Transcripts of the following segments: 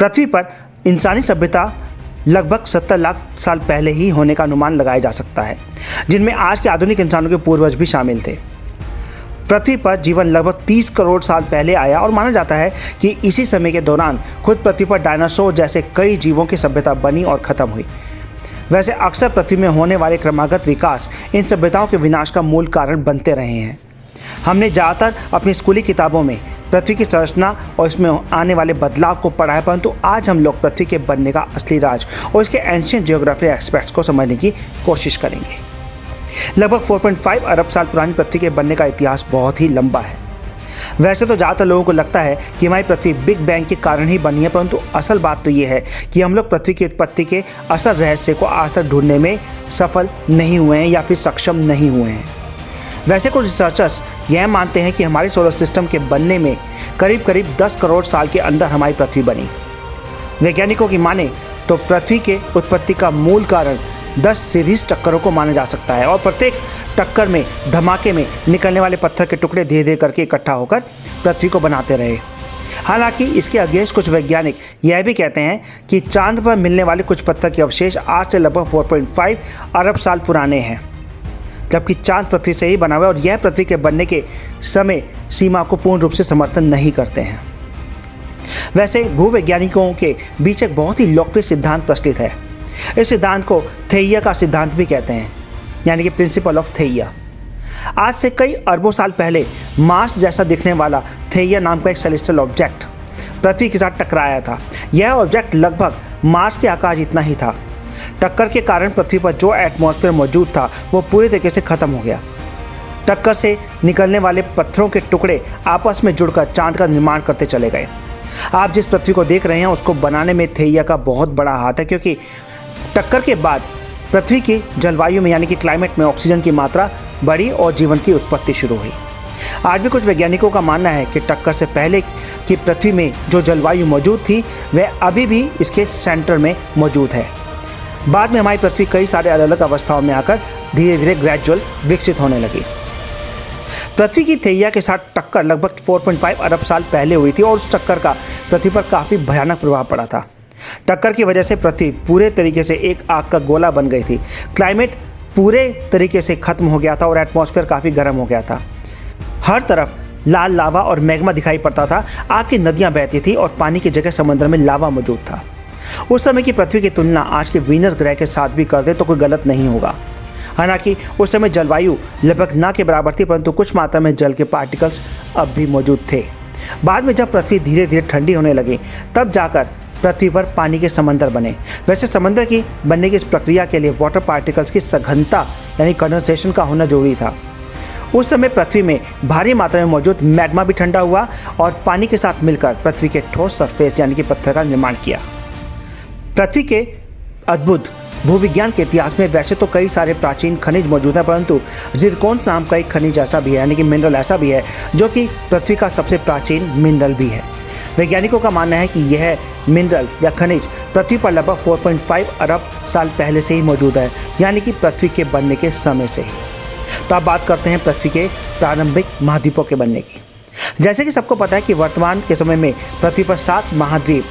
पृथ्वी पर इंसानी सभ्यता लगभग 70 लाख साल पहले ही होने का अनुमान लगाया जा सकता है, जिनमें आज के आधुनिक इंसानों के पूर्वज भी शामिल थे। पृथ्वी पर जीवन लगभग 30 करोड़ साल पहले आया और माना जाता है कि इसी समय के दौरान खुद पृथ्वी पर डायनासोर जैसे कई जीवों की सभ्यता बनी और ख़त्म हुई। वैसे अक्सर पृथ्वी में होने वाले क्रमागत विकास इन सभ्यताओं के विनाश का मूल कारण बनते रहे हैं। हमने ज़्यादातर अपनी स्कूली किताबों में पृथ्वी की संरचना और इसमें आने वाले बदलाव को पढ़ा है, परंतु आज हम लोग पृथ्वी के बनने का असली राज और इसके एंशिएंट जियोग्राफी एस्पेक्ट्स को समझने की कोशिश करेंगे। लगभग 4.5 अरब साल पुरानी पृथ्वी के बनने का इतिहास बहुत ही लंबा है। वैसे तो ज़्यादातर लोगों को लगता है कि हमारी पृथ्वी बिग बैंग के कारण ही बनी है, परंतु असल बात तो ये है कि हम लोग पृथ्वी की उत्पत्ति के असल रहस्य को आज तक ढूंढने में सफल नहीं हुए हैं या फिर सक्षम नहीं हुए हैं। वैसे कुछ रिसर्चर्स यह मानते हैं कि हमारे सोलर सिस्टम के बनने में करीब 10 करोड़ साल के अंदर हमारी पृथ्वी बनी। वैज्ञानिकों की माने तो पृथ्वी के उत्पत्ति का मूल कारण 10 सीरीज टक्करों को माना जा सकता है और प्रत्येक टक्कर में धमाके में निकलने वाले पत्थर के टुकड़े धीरे धीरे करके इकट्ठा होकर पृथ्वी को बनाते रहे। हालांकि इसके अगेंस्ट कुछ वैज्ञानिक यह भी कहते हैं कि चांद पर मिलने वाले कुछ पत्थर के अवशेष आज से लगभग 4.5 अरब साल पुराने हैं, जबकि चांद पृथ्वी से ही बना हुआ है और यह पृथ्वी के बनने के समय सीमा को पूर्ण रूप से समर्थन नहीं करते हैं। वैसे भूवैज्ञानिकों के बीच एक बहुत ही लोकप्रिय सिद्धांत प्रचलित है। इस सिद्धांत को थेइया का सिद्धांत भी कहते हैं, यानी कि प्रिंसिपल ऑफ थेइया। आज से कई अरबों साल पहले मार्स जैसा दिखने वाला थेइया नाम का एक सेलेस्टियल ऑब्जेक्ट पृथ्वी के साथ टकराया था। यह ऑब्जेक्ट लगभग मार्स के आकार जितना ही था। टक्कर के कारण पृथ्वी पर जो एटमॉस्फेयर मौजूद था वो पूरी तरीके से खत्म हो गया। टक्कर से निकलने वाले पत्थरों के टुकड़े आपस में जुड़कर चांद का निर्माण करते चले गए। आप जिस पृथ्वी को देख रहे हैं उसको बनाने में थेइया का बहुत बड़ा हाथ है, क्योंकि टक्कर के बाद पृथ्वी की जलवायु में यानी कि क्लाइमेट में ऑक्सीजन की मात्रा बढ़ी और जीवन की उत्पत्ति शुरू हुई। आज भी कुछ वैज्ञानिकों का मानना है कि टक्कर से पहले की पृथ्वी में जो जलवायु मौजूद थी वह अभी भी इसके सेंटर में मौजूद है। बाद में हमारी पृथ्वी कई सारे अलग अलग अवस्थाओं में आकर धीरे धीरे ग्रेजुअल विकसित होने लगी। पृथ्वी की थेइया के साथ टक्कर लगभग 4.5 अरब साल पहले हुई थी और उस टक्कर का पृथ्वी पर काफ़ी भयानक प्रभाव पड़ा था। टक्कर की वजह से पृथ्वी पूरे तरीके से एक आग का गोला बन गई थी। क्लाइमेट पूरे तरीके से खत्म हो गया था और एटमॉस्फेयर काफ़ी गर्म हो गया था। हर तरफ लाल लावा और मैग्मा दिखाई पड़ता था। आग की नदियाँ बहती थी और पानी की जगह समुद्र में लावा मौजूद था। उस समय की पृथ्वी की तुलना आज के वीनस ग्रह के साथ भी कर दे तो कोई गलत नहीं होगा। हालांकि उस समय जलवायु लगभग ना के बराबर थी, परंतु कुछ मात्रा में जल के पार्टिकल्स अब भी मौजूद थे। बाद में जब पृथ्वी धीरे धीरे ठंडी होने लगी तब जाकर पृथ्वी पर पानी के समंदर बने। वैसे समंदर की बनने की इस प्रक्रिया के लिए वाटर पार्टिकल्स की सघनता यानी कंडेंसेशन का होना जरूरी था। उस समय पृथ्वी में भारी मात्रा में मौजूद मैग्मा भी ठंडा हुआ और पानी के साथ मिलकर पृथ्वी के ठोस सरफेस यानी कि पत्थर का निर्माण किया। पृथ्वी के अद्भुत भूविज्ञान के इतिहास में वैसे तो कई सारे प्राचीन खनिज मौजूद हैं, परंतु जिरकोन नाम का एक खनिज ऐसा भी है यानी कि मिनरल ऐसा भी है जो कि पृथ्वी का सबसे प्राचीन मिनरल भी है। वैज्ञानिकों का मानना है कि यह मिनरल या खनिज पृथ्वी पर लगभग 4.5 अरब साल पहले से ही मौजूद है, यानी कि पृथ्वी के बनने के समय से ही। तो अब बात करते हैं पृथ्वी के प्रारंभिक महाद्वीपों के बनने की। जैसे कि सबको पता है कि वर्तमान के समय में पृथ्वी पर 7 महाद्वीप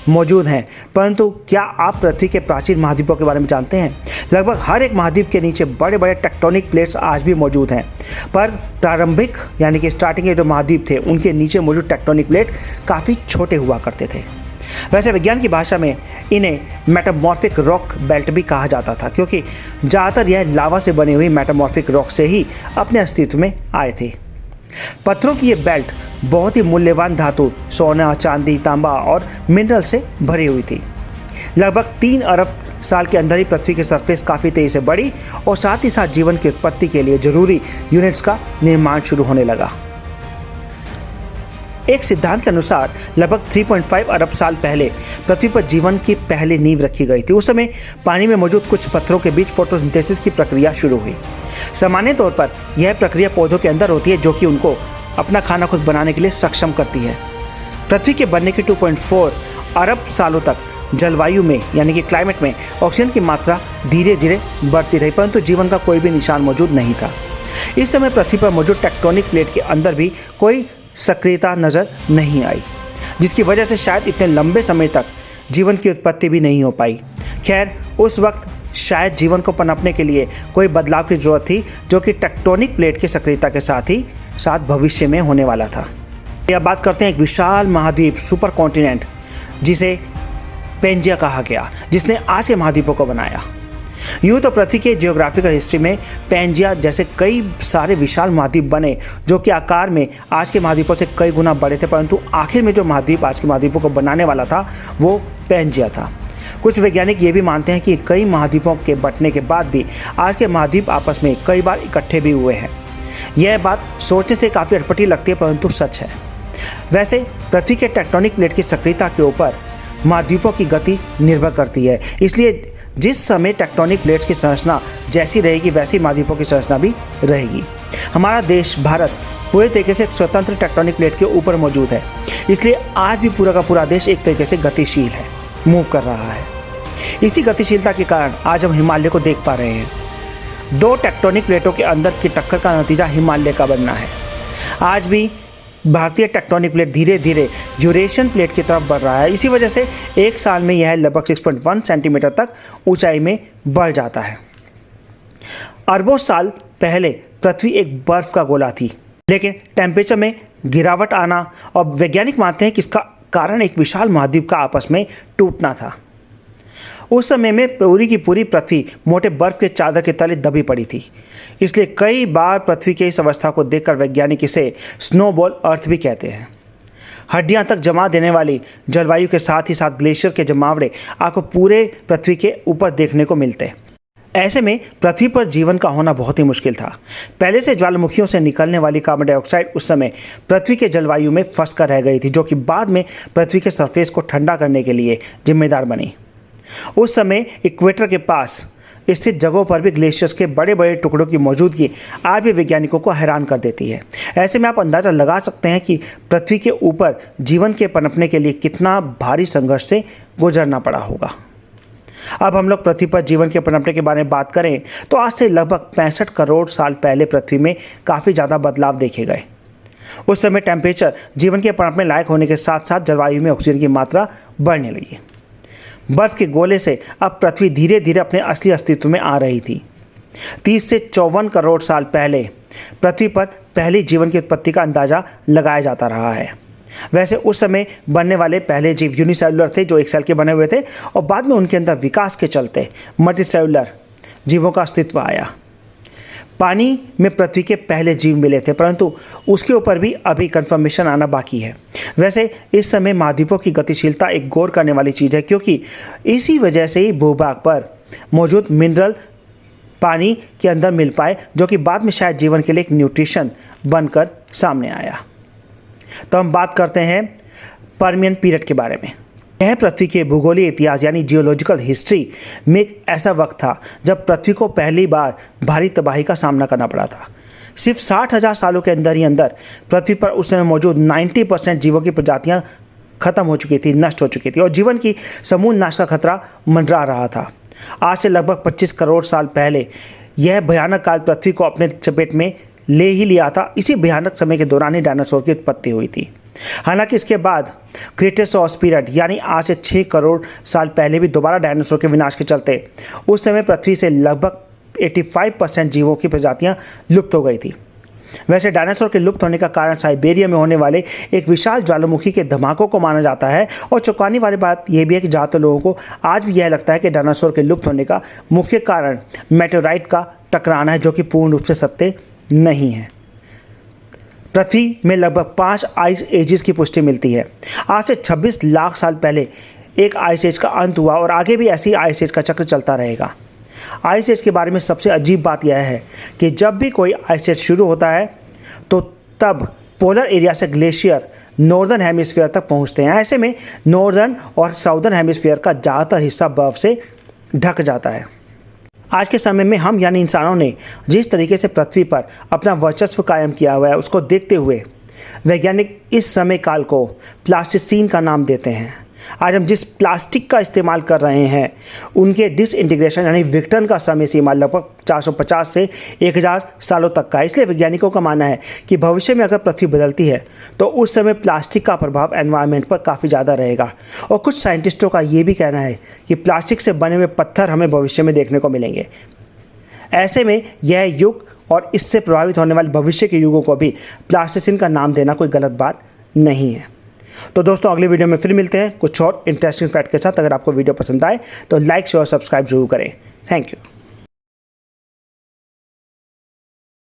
मौजूद हैं, परंतु क्या आप पृथ्वी के प्राचीन महाद्वीपों के बारे में जानते हैं? लगभग हर एक महाद्वीप के नीचे बड़े बड़े टेक्टोनिक प्लेट्स आज भी मौजूद हैं, पर प्रारंभिक यानी कि स्टार्टिंग के जो महाद्वीप थे उनके नीचे मौजूद टेक्टोनिक प्लेट काफ़ी छोटे हुआ करते थे। वैसे विज्ञान की भाषा में इन्हें मेटामॉर्फिक रॉक बेल्ट भी कहा जाता था, क्योंकि ज़्यादातर यह लावा से बनी हुई मेटामॉर्फिक रॉक से ही अपने अस्तित्व में आए थे। पत्थरों की ये बेल्ट बहुत ही मूल्यवान धातु सोना, चांदी, तांबा और मिनरल से भरी हुई थी। लगभग 3 अरब साल के अंदर ही पृथ्वी की सरफेस काफ़ी तेज़ी से बढ़ी और साथ ही साथ जीवन की उत्पत्ति के लिए जरूरी यूनिट्स का निर्माण शुरू होने लगा। एक सिद्धांत के अनुसार लगभग 3.5 अरब साल पहले पृथ्वी पर जीवन की पहली नींव रखी गई थी। उस समय पानी में मौजूद कुछ पत्थरों के बीच फोटोसिंथेसिस की प्रक्रिया शुरू हुई। सामान्य तौर पर यह प्रक्रिया पौधों के अंदर होती है, जो कि उनको अपना खाना खुद बनाने के लिए सक्षम करती है। पृथ्वी के बनने के 2.4 अरब सालों तक जलवायु में यानी कि क्लाइमेट में ऑक्सीजन की मात्रा धीरे धीरे बढ़ती रही, परंतु जीवन का कोई भी निशान मौजूद नहीं था। इस समय पृथ्वी पर मौजूद टेक्टोनिक प्लेट के अंदर भी कोई सक्रियता नज़र नहीं आई, जिसकी वजह से शायद इतने लंबे समय तक जीवन की उत्पत्ति भी नहीं हो पाई। खैर, उस वक्त शायद जीवन को पनपने के लिए कोई बदलाव की जरूरत थी, जो कि टेक्टोनिक प्लेट की सक्रियता के साथ भविष्य में होने वाला था। अब बात करते हैं एक विशाल महाद्वीप, सुपर कॉन्टिनेंट, जिसे पेंजिया कहा गया, जिसने आज के महाद्वीपों को बनाया। यूँ तो पृथ्वी के जियोग्राफिकल हिस्ट्री में पेंजिया जैसे कई सारे विशाल महाद्वीप बने, जो कि आकार में आज के महाद्वीपों से कई गुना बड़े थे, परंतु आखिर में जो महाद्वीप आज के महाद्वीपों को बनाने वाला था वो पेंजिया था। कुछ वैज्ञानिक ये भी मानते हैं कि कई महाद्वीपों के बंटने के बाद भी आज के महाद्वीप आपस में कई बार इकट्ठे भी हुए हैं। यह बात सोचने से काफ़ी अटपटी लगती है, परंतु सच है। वैसे पृथ्वी के टेक्टोनिक प्लेट की सक्रियता के ऊपर महाद्वीपों की गति निर्भर करती है, इसलिए जिस समय टेक्टोनिक प्लेट्स की संरचना जैसी रहेगी वैसी महाद्वीपों की संरचना भी रहेगी। हमारा देश भारत पूरे तरीके से एक स्वतंत्र टेक्टोनिक प्लेट के ऊपर मौजूद है, इसलिए आज भी पूरा का पूरा देश एक तरीके से गतिशील है, मूव कर रहा है। इसी गतिशीलता के कारण आज हम हिमालय को देख पा रहे हैं। दो टेक्टोनिक प्लेटों के अंदर की टक्कर का नतीजा हिमालय का बनना है। आज भी भारतीय टेक्टोनिक प्लेट धीरे धीरे यूरेशियन प्लेट की तरफ बढ़ रहा है। इसी वजह से एक साल में यह लगभग 6.1 सेंटीमीटर तक ऊंचाई में बढ़ जाता है। अरबों साल पहले पृथ्वी एक बर्फ का गोला थी, लेकिन टेम्परेचर में गिरावट आना और वैज्ञानिक मानते हैं कि इसका कारण एक विशाल महाद्वीप का आपस में टूटना था। उस समय में पूरी की पूरी पृथ्वी मोटे बर्फ के चादर के तले दबी पड़ी थी, इसलिए कई बार पृथ्वी की इस अवस्था को देखकर वैज्ञानिक इसे स्नोबॉल अर्थ भी कहते हैं। हड्डियां तक जमा देने वाली जलवायु के साथ ही साथ ग्लेशियर के जमावड़े आपको पूरे पृथ्वी के ऊपर देखने को मिलते। ऐसे में पृथ्वी पर जीवन का होना बहुत ही मुश्किल था। पहले से ज्वालामुखियों से निकलने वाली कार्बन डाइऑक्साइड उस समय पृथ्वी के जलवायु में फंस कर रह गई थी, जो कि बाद में पृथ्वी के सरफेस को ठंडा करने के लिए जिम्मेदार बनी। उस समय इक्वेटर के पास स्थित जगहों पर भी ग्लेशियर्स के बड़े बड़े टुकड़ों की मौजूदगी आज भी वैज्ञानिकों को हैरान कर देती है। ऐसे में आप अंदाज़ा लगा सकते हैं कि पृथ्वी के ऊपर जीवन के पनपने के लिए कितना भारी संघर्ष से गुजरना पड़ा होगा। अब हम लोग पृथ्वी पर जीवन के पनपने के बारे में बात करें तो आज से लगभग 65 करोड़ साल पहले पृथ्वी में काफ़ी ज़्यादा बदलाव देखे गए। उस समय टेम्परेचर जीवन के पनपने लायक होने के साथ साथ जलवायु में ऑक्सीजन की मात्रा बढ़ने लगी। बर्फ के गोले से अब पृथ्वी धीरे धीरे अपने असली अस्तित्व में आ रही थी। 30 से 54 करोड़ साल पहले पृथ्वी पर पहली जीवन की उत्पत्ति का अंदाज़ा लगाया जाता रहा है। वैसे उस समय बनने वाले पहले जीव यूनिसेलुलर थे, जो एक सेल के बने हुए थे, और बाद में उनके अंदर विकास के चलते मल्टीसेलुलर जीवों का अस्तित्व आया। पानी में पृथ्वी के पहले जीव मिले थे, परंतु उसके ऊपर भी अभी कंफर्मेशन आना बाकी है। वैसे इस समय महाद्वीपों की गतिशीलता एक गौर करने वाली चीज़ है, क्योंकि इसी वजह से ही भूभाग पर मौजूद मिनरल पानी के अंदर मिल पाए, जो कि बाद में शायद जीवन के लिए एक न्यूट्रिशन बनकर सामने आया। तो हम बात करते हैं पर्मियन पीरियड के बारे में। यह पृथ्वी के भूगोलीय इतिहास यानी जियोलॉजिकल हिस्ट्री में एक ऐसा वक्त था जब पृथ्वी को पहली बार भारी तबाही का सामना करना पड़ा था। सिर्फ 60,000 सालों के अंदर ही अंदर पृथ्वी पर उस समय मौजूद 90% जीवों की प्रजातियां खत्म हो चुकी थी, नष्ट हो चुकी थी, और जीवन की समूल नाश का खतरा मंडरा रहा था। आज से लगभग 25 करोड़ साल पहले यह भयानक काल पृथ्वी को अपने चपेट में ले ही लिया था। इसी भयानक समय के दौरान ही डायनासोर की उत्पत्ति हुई थी। हालांकि इसके बाद क्रेटेसॉस पीरियड यानी आज से 6 करोड़ साल पहले भी दोबारा डायनासोर के विनाश के चलते उस समय पृथ्वी से लगभग 85% जीवों की प्रजातियां लुप्त हो गई थी। वैसे डायनासोर के लुप्त होने का कारण साइबेरिया में होने वाले एक विशाल ज्वालामुखी के धमाकों को माना जाता है, और चौंकाने वाली बात यह भी है कि ज़्यादातर लोगों को आज भी यह लगता है कि डायनासोर के लुप्त होने का मुख्य कारण मेटेओराइट का टकराना है, जो कि पूर्ण रूप से सत्य नहीं है। पृथ्वी में लगभग 5 आइस एजेस की पुष्टि मिलती है। आज से 26 लाख साल पहले एक आइस एज का अंत हुआ, और आगे भी ऐसी आइस एज का चक्र चलता रहेगा। आइस एज के बारे में सबसे अजीब बात यह है कि जब भी कोई आइस एज शुरू होता है तो तब पोलर एरिया से ग्लेशियर नॉर्दर्न हेमिस्फीयर तक पहुंचते हैं। ऐसे में नॉर्दर्न और साउदर्न हेमिस्फीयर का ज़्यादातर हिस्सा बर्फ से ढक जाता है। आज के समय में हम यानी इंसानों ने जिस तरीके से पृथ्वी पर अपना वर्चस्व कायम किया हुआ है, उसको देखते हुए वैज्ञानिक इस समय काल को प्लास्टिसीन का नाम देते हैं। आज हम जिस प्लास्टिक का इस्तेमाल कर रहे हैं उनके डिसइंटीग्रेशन यानी विघटन का समय सीमा लगभग 450 से 1000 सालों तक का है। इसलिए वैज्ञानिकों का मानना है कि भविष्य में अगर पृथ्वी बदलती है तो उस समय प्लास्टिक का प्रभाव एनवायरनमेंट पर काफ़ी ज़्यादा रहेगा। और कुछ साइंटिस्टों का ये भी कहना है कि प्लास्टिक से बने हुए पत्थर हमें भविष्य में देखने को मिलेंगे। ऐसे में यह युग और इससे प्रभावित होने वाले भविष्य के युगों को भी प्लास्टिसिन का नाम देना कोई गलत बात नहीं है। तो दोस्तों अगली वीडियो में फिर मिलते हैं कुछ और इंटरेस्टिंग फैक्ट के साथ। अगर आपको वीडियो पसंद आए तो लाइक शेयर और सब्सक्राइब जरूर करें। Thank you.